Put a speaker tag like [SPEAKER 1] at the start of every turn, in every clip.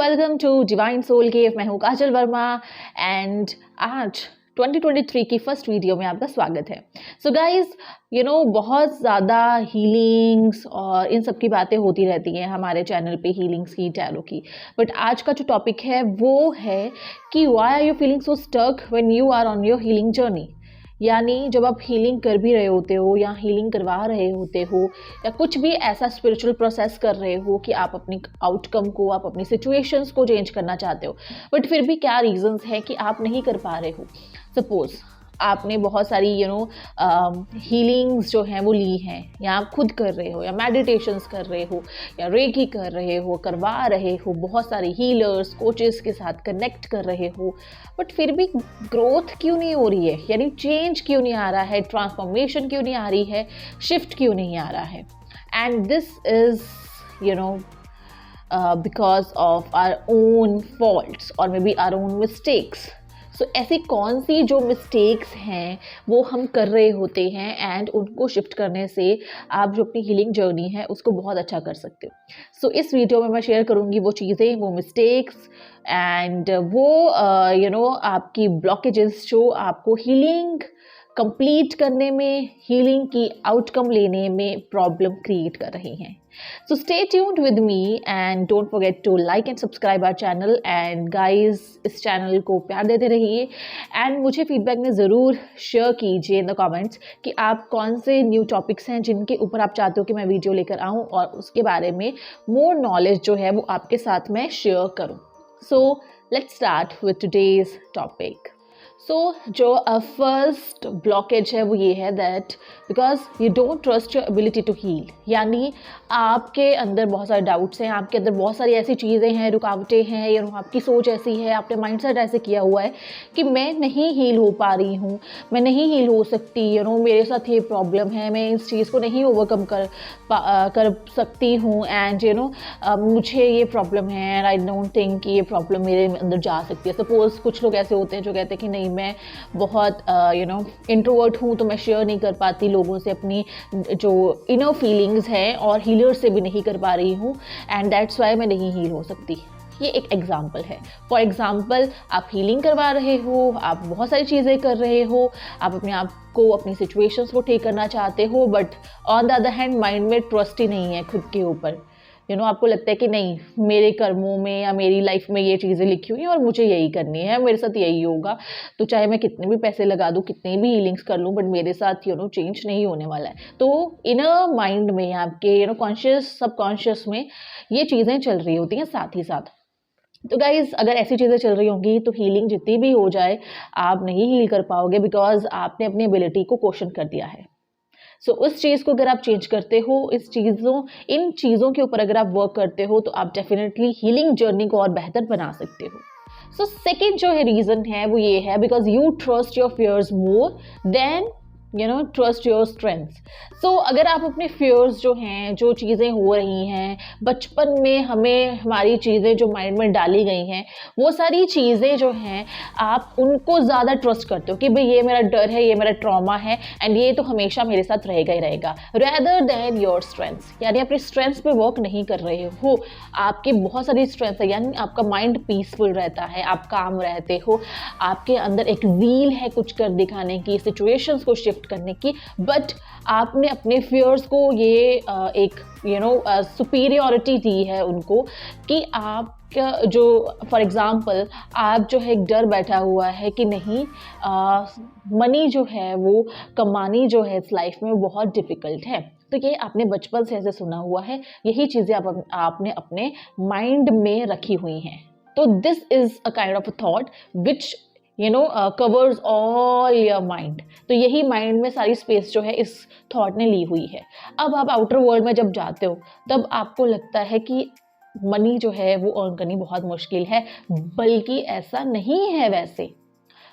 [SPEAKER 1] Welcome to divine soul केव। मैं हूँ काजल Verma and आज 2023 की फर्स्ट वीडियो में आपका स्वागत है। सो गाइज बहुत ज़्यादा हीलिंग्स और इन सब की बातें होती रहती हैं हमारे चैनल पे, हीलिंग्स की, टैरो की। बट आज का जो टॉपिक है वो है कि why are you feeling so stuck when you are on your healing journey. यानी जब आप हीलिंग कर भी रहे होते हो या हीलिंग करवा रहे होते हो या कुछ भी ऐसा स्पिरिचुअल प्रोसेस कर रहे हो कि आप अपनी आउटकम को, आप अपनी सिचुएशंस को चेंज करना चाहते हो, बट फिर भी क्या रीजंस हैं कि आप नहीं कर पा रहे हो। सपोज आपने बहुत सारी हीलिंग्स जो हैं वो ली हैं, या आप खुद कर रहे हो, या मेडिटेशंस कर रहे हो, या रेकी कर रहे हो, करवा रहे हो, बहुत सारे हीलर्स, कोचेस के साथ कनेक्ट कर रहे हो, बट फिर भी ग्रोथ क्यों नहीं हो रही है, यानी चेंज क्यों नहीं आ रहा है, ट्रांसफॉर्मेशन क्यों नहीं आ रही है, शिफ्ट क्यों नहीं आ रहा है। And this is because of our own faults और maybe our own mistakes. So ऐसी कौन सी जो मिस्टेक्स हैं वो हम कर रहे होते हैं एंड उनको शिफ्ट करने से आप जो अपनी हीलिंग जर्नी है उसको बहुत अच्छा कर सकते हो। सो इस वीडियो में मैं शेयर करूँगी वो चीज़ें, वो मिस्टेक्स एंड वो आपकी ब्लॉकेजेस जो आपको हीलिंग कंप्लीट करने में, हीलिंग की आउटकम लेने में प्रॉब्लम क्रिएट कर रही हैं। So stay tuned with me and don't forget to like and subscribe our channel. And guys, इस चैनल को प्यार देते रहिए एंड मुझे फीडबैक में ज़रूर शेयर कीजिए इन द कमेंट्स कि आप कौन से न्यू टॉपिक्स हैं जिनके ऊपर आप चाहते हो कि मैं वीडियो लेकर आऊँ और उसके बारे में मोर नॉलेज जो है वो आपके साथ मैं शेयर करूँ। So let's start with today's topic. जो फर्स्ट ब्लॉकेज है वो ये है that because you don't trust your ability to heal. यानी आपके अंदर बहुत सारे डाउट्स हैं, आपके अंदर बहुत सारी ऐसी चीज़ें हैं, रुकावटें हैं, या आपकी सोच ऐसी है, आपने माइंडसेट ऐसे किया हुआ है कि मैं नहीं हील हो पा रही हूँ, मैं नहीं हील हो सकती, मेरे साथ ये प्रॉब्लम है, मैं इस चीज़ को नहीं ओवरकम कर सकती हूँ एंड मुझे ये प्रॉब्लम है एंड आई डोंट थिंक कि ये प्रॉब्लम मेरे अंदर जा सकती है। सपोज कुछ लोग ऐसे होते हैं जो कहते हैं कि नहीं, मैं बहुत इंट्रोवर्ट हूँ तो मैं शेयर नहीं कर पाती लोगों से अपनी जो इनर फीलिंग्स हैं और हीलर से भी नहीं कर पा रही हूँ एंड दैट्स वाई मैं नहीं हील हो सकती। ये एक एग्जाम्पल है। फॉर एग्जाम्पल, आप हीलिंग करवा रहे हो, आप बहुत सारी चीज़ें कर रहे हो, आप अपने आप को, अपनी सिचुएशंस को ठीक करना चाहते हो, but on the other hand mind में ट्रस्ट ही नहीं है खुद के ऊपर। आपको लगता है कि नहीं, मेरे कर्मों में या मेरी लाइफ में ये चीज़ें लिखी हुई हैं और मुझे यही करनी है, मेरे साथ यही होगा, तो चाहे मैं कितने भी पैसे लगा दूँ, कितनी भी हीलिंग्स कर लूँ, बट मेरे साथ चेंज नहीं होने वाला है। तो इनर माइंड में, आपके कॉन्शियस, सबकॉन्शियस में ये चीज़ें चल रही होती हैं साथ ही साथ। तो गाइज, अगर ऐसी चीज़ें चल रही होंगी तो हीलिंग जितनी भी हो जाए आप नहीं हील कर पाओगे, बिकॉज आपने अपनी एबिलिटी को क्वेश्चन कर दिया है। सो उस चीज़ को अगर आप चेंज करते हो, इन चीज़ों के ऊपर अगर आप वर्क करते हो, तो आप डेफिनेटली हीलिंग जर्नी को और बेहतर बना सकते हो। सो सेकेंड जो है रीज़न है वो ये है because you trust your fears more than trust your strengths. So अगर आप अपने फियर्स जो हैं, जो चीज़ें हो रही हैं बचपन में, हमारी चीज़ें जो माइंड में डाली गई हैं, वो सारी चीज़ें जो हैं आप उनको ज़्यादा ट्रस्ट करते हो कि भाई ये मेरा डर है, ये मेरा ट्रॉमा है एंड ये तो हमेशा मेरे साथ रहेगा ही रहेगा, रेदर देन योर स्ट्रेंथ्स। यानी अपनी स्ट्रेंथ्स पे वर्क नहीं कर रहे हो। आपकी बहुत सारी स्ट्रेंथ्स है, यानी आपका माइंड पीसफुल रहता है, आप काम रहते हो, आपके अंदर एक ज़ील है कुछ कर दिखाने की, सिचुएशंस को शिफ्ट करने की, बट आपने अपने फियर्स को ये एक सुपीरियॉरिटी दी है उनको कि आप जो, फॉर एग्जांपल, आप जो है एक डर बैठा हुआ है कि नहीं, मनी जो है वो कमानी जो है इस लाइफ में बहुत डिफ़िकल्ट है। तो ये आपने बचपन से ऐसे सुना हुआ है, यही चीज़ें आपने अपने माइंड में रखी हुई हैं। तो this is a kind of a thought which covers all your mind. तो यही माइंड में सारी स्पेस जो है इस थॉट ने ली हुई है। अब आप आउटर वर्ल्ड में जब जाते हो तब आपको लगता है कि मनी जो है वो अर्न करनी बहुत मुश्किल है, बल्कि ऐसा नहीं है वैसे,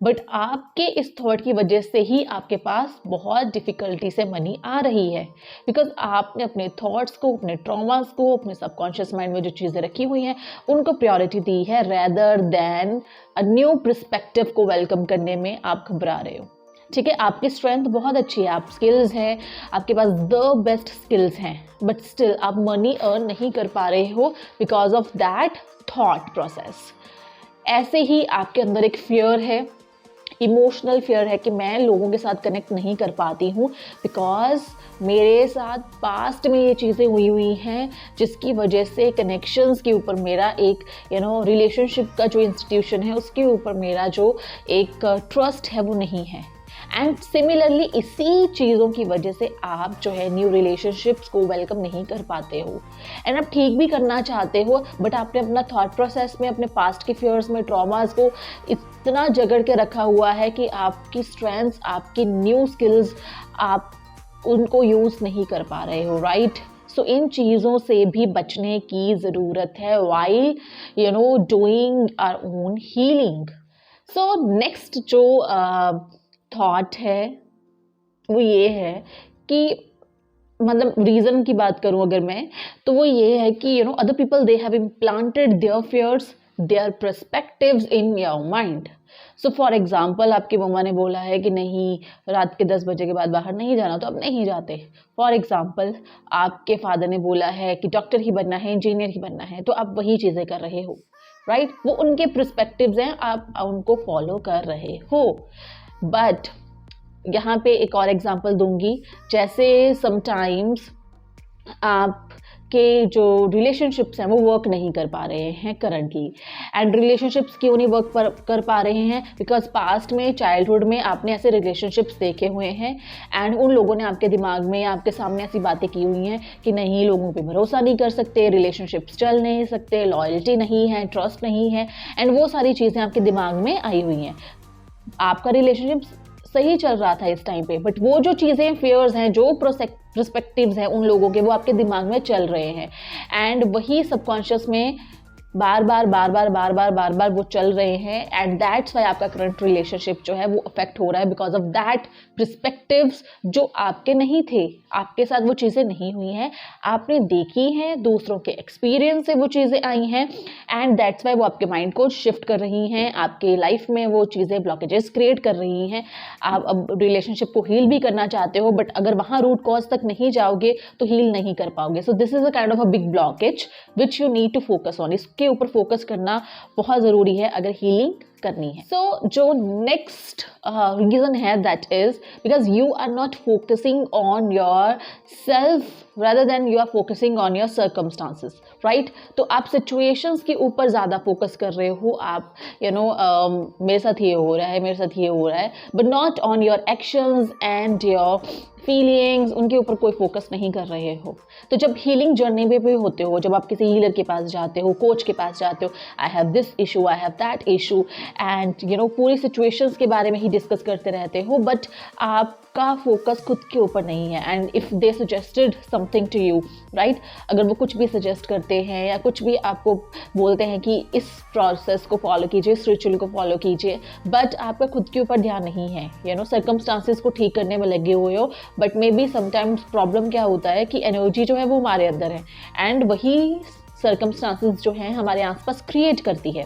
[SPEAKER 1] बट आपके इस थॉट की वजह से ही आपके पास बहुत डिफ़िकल्टी से मनी आ रही है, बिकॉज आपने अपने थॉट्स को, अपने ट्रॉमास को, अपने सबकॉन्शियस माइंड में जो चीज़ें रखी हुई हैं उनको प्रायोरिटी दी है, rather than a new perspective को वेलकम करने में आप घबरा रहे हो। ठीक है, आपकी स्ट्रेंथ बहुत अच्छी है, आप स्किल्स हैं, आपके पास द बेस्ट स्किल्स हैं, बट स्टिल आप मनी अर्न नहीं कर पा रहे हो because of that thought process. ऐसे ही आपके अंदर एक फियर है, इमोशनल फियर है कि मैं लोगों के साथ कनेक्ट नहीं कर पाती हूँ बिकॉज मेरे साथ पास्ट में ये चीज़ें हुई हैं जिसकी वजह से कनेक्शंस के ऊपर मेरा एक रिलेशनशिप का जो इंस्टीट्यूशन है उसके ऊपर मेरा जो एक ट्रस्ट है वो नहीं है। एंड सिमिलरली इसी चीज़ों की वजह से आप जो है न्यू रिलेशनशिप्स को वेलकम नहीं कर पाते हो एंड आप ठीक भी करना चाहते हो बट आपने अपना थॉट प्रोसेस में अपने पास्ट के फियर्स में ट्रॉमास को इतना जगड़ के रखा हुआ है कि आपकी स्ट्रेंथ्स, आपकी न्यू स्किल्स आप उनको यूज़ नहीं कर पा रहे हो, राइट? सो इन चीज़ों से भी बचने की ज़रूरत है while doing our own healing. So next जो थॉट है वो ये है कि मतलब रीज़न की बात करूं अगर मैं, तो वो ये है कि other people they have implanted their fears, their perspectives in your mind. So for example आपकी मम्मा ने बोला है कि नहीं रात के 10 बजे के बाद बाहर नहीं जाना, तो अब नहीं जाते। फॉर एग्जाम्पल आपके फादर ने बोला है कि डॉक्टर ही बनना है, इंजीनियर ही बनना है, तो आप वही चीज़ें कर रहे हो, राइट? वो उनके पर्सपेक्टिव्स हैं, आप उनको फॉलो कर रहे हो। बट यहाँ पे एक और एग्जांपल दूंगी, जैसे समटाइम्स आपके जो रिलेशनशिप्स हैं वो वर्क नहीं कर पा रहे हैं करंटली। एंड रिलेशनशिप्स क्यों नहीं वर्क कर पा रहे हैं? बिकॉज पास्ट में चाइल्डहुड में आपने ऐसे रिलेशनशिप्स देखे हुए हैं एंड उन लोगों ने आपके दिमाग में आपके सामने ऐसी बातें की हुई हैं कि नहीं, लोगों पे भरोसा नहीं कर सकते, रिलेशनशिप्स चल नहीं सकते, लॉयल्टी नहीं है, ट्रस्ट नहीं है, एंड वो सारी चीज़ें आपके दिमाग में आई हुई हैं। आपका रिलेशनशिप सही चल रहा था इस टाइम पे, बट वो जो चीज़ें, फियर्स हैं, जो पर्सपेक्टिव्स हैं उन लोगों के, वो आपके दिमाग में चल रहे हैं एंड वही सबकॉन्शियस में बार बार वो चल रहे हैं एंड दैट्स वाई आपका करंट रिलेशनशिप जो है वो अफेक्ट हो रहा है बिकॉज ऑफ दैट पर्सपेक्टिव्स जो आपके नहीं थे, आपके साथ वो चीज़ें नहीं हुई हैं, आपने देखी हैं, दूसरों के एक्सपीरियंस से वो चीज़ें आई हैं एंड दैट्स वाई वो आपके माइंड को शिफ्ट कर रही हैं, आपके लाइफ में वो चीज़ें ब्लॉकेजेस क्रिएट कर रही हैं। आप अब रिलेशनशिप को हील भी करना चाहते हो बट अगर वहाँ रूट कॉज तक नहीं जाओगे तो हील नहीं कर पाओगे। So this is a kind of a big blockage which you need to focus on. इसके ऊपर फोकस करना बहुत ज़रूरी है अगर हीलिंग करनी है। सो जो नेक्स्ट रीज़न है that is because you are not focusing on yourself rather than you are focusing on your circumstances, right? तो आप situations के ऊपर ज़्यादा फोकस कर रहे हो, आप मेरे साथ ये हो रहा है, मेरे साथ ये हो रहा है, but not on your actions and your feelings, उनके ऊपर कोई फोकस नहीं कर रहे हो। तो जब हीलिंग जर्नी पे भी होते हो, जब आप किसी हीलर के पास जाते हो, कोच के पास जाते हो, I have this issue, I have that issue and पूरी सिचुएशंस के बारे में ही डिस्कस करते रहते हो बट आपका फोकस खुद के ऊपर नहीं है। And if they suggested something to you, right, अगर वो कुछ भी सजेस्ट करते हैं या कुछ भी आपको बोलते हैं कि इस प्रोसेस को फॉलो कीजिए, इस रिचुअल को फॉलो कीजिए, बट आपका खुद के ऊपर ध्यान नहीं है, सर्कमस्टांसिस को ठीक करने में लगे हुए हो, but may be sometimes problem क्या होता है कि एनर्जी जो है वो हमारे अंदर है एंड वही सर्कमस्टांसिस जो हैं हमारे आसपास क्रिएट करती है।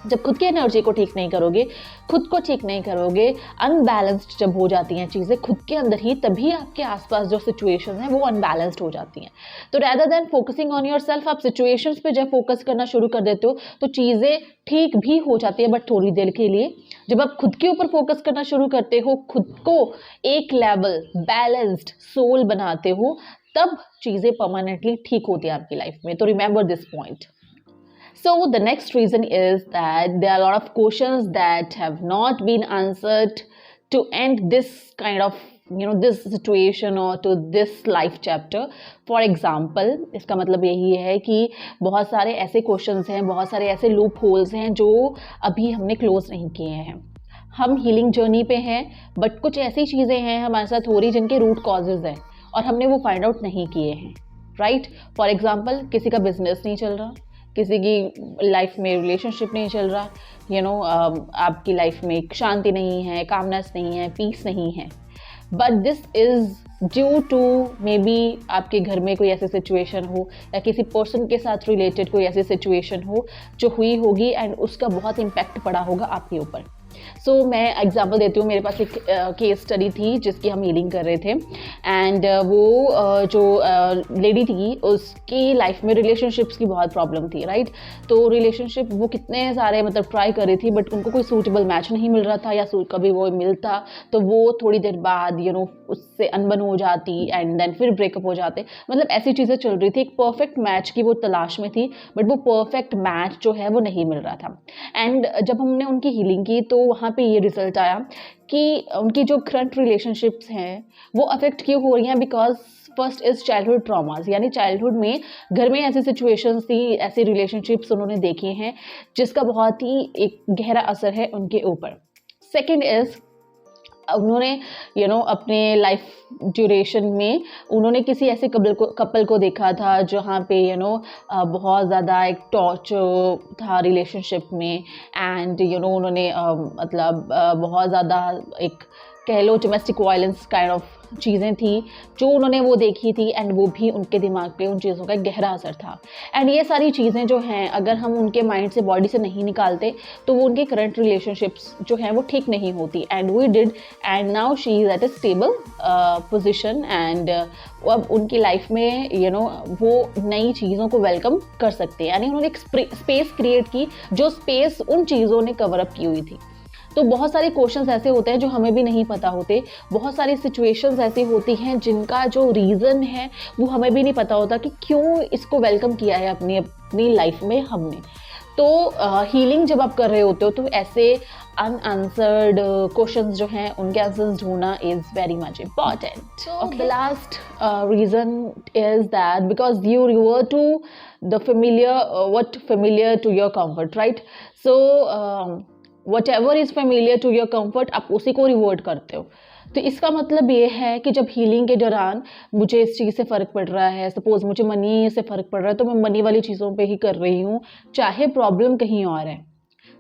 [SPEAKER 1] जब खुद की एनर्जी को ठीक नहीं करोगे, खुद को ठीक नहीं करोगे, अनबैलेंस्ड जब हो जाती हैं चीज़ें खुद के अंदर ही, तभी आपके आसपास जो सिचुएशन है वो अनबैलेंस्ड हो जाती हैं। तो rather than focusing on your self, आप सिचुएशंस पे जब फोकस करना शुरू कर देते हो तो चीज़ें ठीक भी हो जाती है बट थोड़ी देर के लिए। जब आप खुद के ऊपर फोकस करना शुरू करते हो, खुद को एक लेवल बैलेंस्ड सोल बनाते हो, तब चीज़ें परमानेंटली ठीक होती हैं आपकी लाइफ में। तो remember this point. So the next reason is that there are a lot of questions that have not been answered to end this kind of this situation or to this life chapter. For example, इसका मतलब यही है कि बहुत सारे ऐसे questions हैं, बहुत सारे ऐसे loop holes हैं जो अभी हमने close नहीं किए हैं। हम healing journey पे हैं but कुछ ऐसी चीज़ें हैं हमारे साथ हो रही जिनके root causes हैं और हमने वो find out नहीं किए हैं, right? For example, किसी का business नहीं चल रहा, किसी की लाइफ में रिलेशनशिप नहीं चल रहा, आपकी लाइफ में शांति नहीं है, कामनेस नहीं है, पीस नहीं है, but this is due to maybe आपके घर में कोई ऐसी सिचुएशन हो या किसी पर्सन के साथ रिलेटेड कोई ऐसी सिचुएशन हो जो हुई होगी एंड उसका बहुत इम्पैक्ट पड़ा होगा आपके ऊपर। सो मैं एग्जांपल देती हूँ, मेरे पास एक केस स्टडी थी जिसकी हम हीलिंग कर रहे थे एंड वो जो लेडी थी उसकी लाइफ में रिलेशनशिप्स की बहुत प्रॉब्लम थी, राइट। तो रिलेशनशिप वो कितने सारे मतलब ट्राई कर रही थी बट उनको कोई सूटेबल मैच नहीं मिल रहा था, या कभी वो मिलता तो वो थोड़ी देर बाद उससे अनबन हो जाती एंड देन फिर ब्रेकअप हो जाते, मतलब ऐसी चीज़ें चल रही थी। एक परफेक्ट मैच की वो तलाश में थी बट वो परफेक्ट मैच जो है वो नहीं मिल रहा था। एंड जब हमने उनकी हीलिंग की तो वहाँ पे ये रिजल्ट आया कि उनकी जो करंट रिलेशनशिप्स हैं वो अफेक्ट क्यों हो रही हैं, because first is childhood traumas, यानी चाइल्डहुड में घर में ऐसी सिचुएशंस थी, ऐसी रिलेशनशिप्स उन्होंने देखे हैं जिसका बहुत ही एक गहरा असर है उनके ऊपर। सेकेंड इज उन्होंने अपने लाइफ ड्यूरेशन में उन्होंने किसी ऐसे कपल को देखा था जहाँ पे बहुत ज़्यादा एक टॉर्चर था रिलेशनशिप में एंड उन्होंने मतलब बहुत ज़्यादा एक कह लो डोमेस्टिक वायलेंस काइंड ऑफ चीज़ें थी जो उन्होंने वो देखी थी एंड वो भी उनके दिमाग पे उन चीज़ों का एक गहरा असर था। एंड ये सारी चीज़ें जो हैं अगर हम उनके माइंड से बॉडी से नहीं निकालते तो वो उनके करंट रिलेशनशिप्स जो हैं वो ठीक नहीं होती। And we did and now she is at a stable position and अब उनकी लाइफ में वो नई चीज़ों को वेलकम कर सकते हैं, यानी उन्होंने एक स्पेस क्रिएट की जो स्पेस उन चीज़ों ने कवर अप की हुई थी। तो बहुत सारे क्वेश्चंस ऐसे होते हैं जो हमें भी नहीं पता होते, बहुत सारी सिचुएशंस ऐसी होती हैं जिनका जो रीज़न है वो हमें भी नहीं पता होता कि क्यों इसको वेलकम किया है अपनी लाइफ में हमने। तो हीलिंग जब आप कर रहे होते हो तो ऐसे अनआंसर्ड क्वेश्चंस जो हैं उनके आंसर्स ढूंढना is very much important. The last reason is that because you revert to the familiar to your comfort, right? So whatever is familiar to your comfort आप उसी को रिवर्ट करते हो। तो इसका मतलब ये है कि जब हीलिंग के दौरान मुझे इस चीज़ से फ़र्क पड़ रहा है, सपोज़ मुझे मनी से फ़र्क पड़ रहा है तो मैं मनी वाली चीज़ों पे ही कर रही हूँ, चाहे प्रॉब्लम कहीं और है,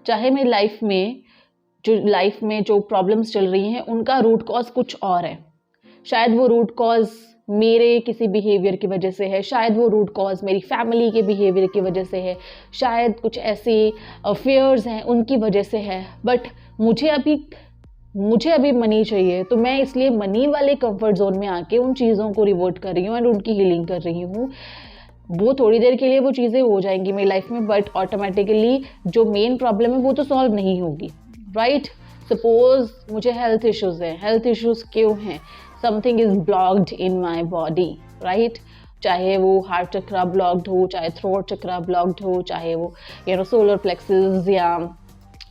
[SPEAKER 1] चाहे मेरी लाइफ में जो प्रॉब्लम्स चल रही हैं उनका रूट कॉज कुछ और है। शायद वो रूट कॉज मेरे किसी बिहेवियर की वजह से है, शायद वो रूट कॉज मेरी फैमिली के बिहेवियर की वजह से है, शायद कुछ ऐसे फेयर्स हैं उनकी वजह से है, बट मुझे अभी मनी चाहिए तो मैं इसलिए मनी वाले कंफर्ट जोन में आके उन चीज़ों को रिवर्ट कर रही हूँ एंड उनकी हीलिंग कर रही हूँ। वो थोड़ी देर के लिए वो चीज़ें हो जाएंगी मेरी लाइफ में बट ऑटोमेटिकली जो मेन प्रॉब्लम है वो तो सॉल्व नहीं होगी, राइट। सपोज मुझे हेल्थ इश्यूज़ हैं, हेल्थ इश्यूज़ क्यों हैं? Something is blocked in my body, right. चाहे वो हार्ट चक्रा ब्लॉक्ड हो, चाहे थ्रोट चक्रा ब्लॉक्ड हो, चाहे वो सोलर प्लेक्सेस या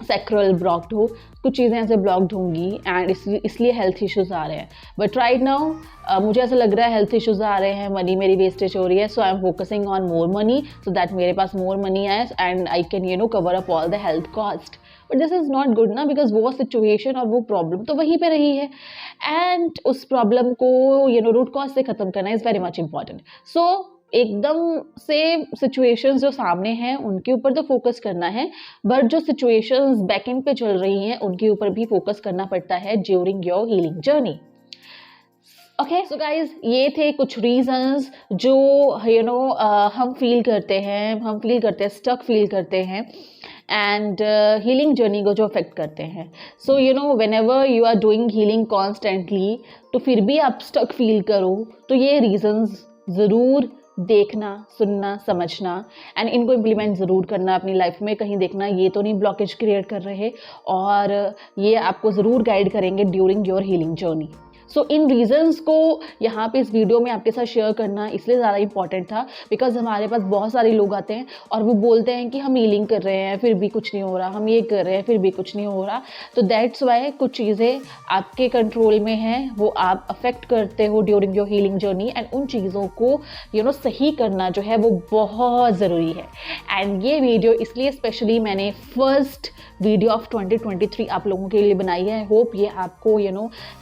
[SPEAKER 1] सैक्रल ब्लॉक्ड हो, कुछ चीज़ें ऐसे ब्लॉक्ड होंगी एंड इसलिए हेल्थ इश्यूज़ आ रहे हैं। बट राइट नाउ मुझे ऐसा लग रहा है हेल्थ इश्यूज़ आ रहे हैं, मनी मेरी वेस्टेज हो रही है, so I am focusing on more money so that मेरे पास मोर मनी आए and I can cover up all the health cost. But this is not good ना, बिकॉज वो सिचुएशन और वो प्रॉब्लम तो वहीं पे रही है एंड उस प्रॉब्लम को रूट कॉज से ख़त्म करना इज़ वेरी मच इम्पॉर्टेंट। सो एकदम से सिचुएशंस जो सामने हैं उनके ऊपर तो फोकस करना है बट जो सिचुएशंस बैक एंड पे चल रही हैं उनके ऊपर भी फोकस करना पड़ता है during your healing journey. Okay so guys, ये थे कुछ रीजंस जो हम फील करते हैं स्टक फील करते हैं एंड हीलिंग जर्नी को जो अफेक्ट करते हैं। So whenever you are doing healing constantly तो फिर भी आप स्टक फील करो तो ये रीजंस ज़रूर देखना, सुनना, समझना एंड इनको इम्प्लीमेंट ज़रूर करना अपनी लाइफ में। कहीं देखना ये तो नहीं ब्लॉकेज क्रिएट कर रहे और ये आपको ज़रूर गाइड करेंगे during your healing journey. So in reasons को यहाँ पे इस वीडियो में आपके साथ शेयर करना इसलिए ज़्यादा इंपॉर्टेंट था बिकॉज हमारे पास बहुत सारे लोग आते हैं और वो बोलते हैं कि हम हीलिंग कर रहे हैं फिर भी कुछ नहीं हो रहा, हम ये कर रहे हैं फिर भी कुछ नहीं हो रहा। तो दैट्स वाई कुछ चीज़ें आपके कंट्रोल में हैं, वो आप अफेक्ट करते हो during your healing journey and उन चीज़ों को सही करना जो है वो बहुत ज़रूरी है। एंड ये वीडियो इसलिए स्पेशली मैंने फर्स्ट वीडियो ऑफ 2023 आप लोगों के लिए बनाई है। आई होप ये आपको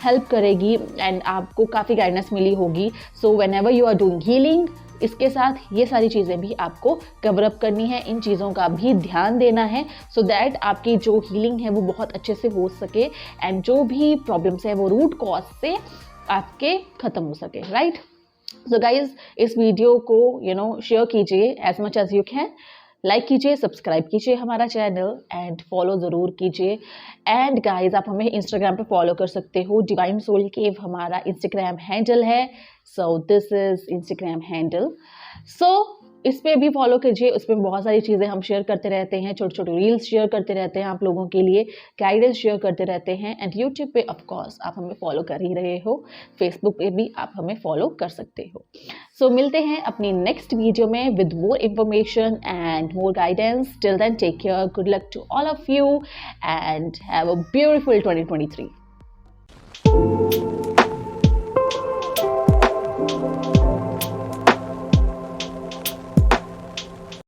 [SPEAKER 1] हेल्प करेगी एंड आपको काफ़ी गाइडेंस मिली होगी। So whenever you are doing healing इसके साथ ये सारी चीज़ें भी आपको कवर अप करनी है, इन चीज़ों का भी ध्यान देना है सो दैट आपकी जो हीलिंग है वो बहुत अच्छे से हो सके एंड जो भी प्रॉब्लम्स है वो रूट कॉज से आपके ख़त्म हो सके, राइट। सो गाइज, इस वीडियो को शेयर कीजिए as much as you can, like कीजिए, सब्सक्राइब कीजिए हमारा चैनल एंड फॉलो ज़रूर कीजिए। एंड गाइस आप हमें इंस्टाग्राम पे फॉलो कर सकते हो, डिवाइन सोल केव हमारा इंस्टाग्राम हैंडल है। So this is Instagram handle. So इस पे भी फॉलो कीजिए, उस पर बहुत सारी चीज़ें हम शेयर करते रहते हैं, छोटे छोटे रील्स शेयर करते रहते हैं, आप लोगों के लिए गाइडेंस शेयर करते रहते हैं। एंड यूट्यूब पे ऑफ कोर्स आप हमें फॉलो कर ही रहे हो, फेसबुक पे भी आप हमें फॉलो कर सकते हो। सो मिलते हैं अपनी नेक्स्ट वीडियो में with more information and more guidance. Till then take care, good luck to all of you and have a beautiful 2023।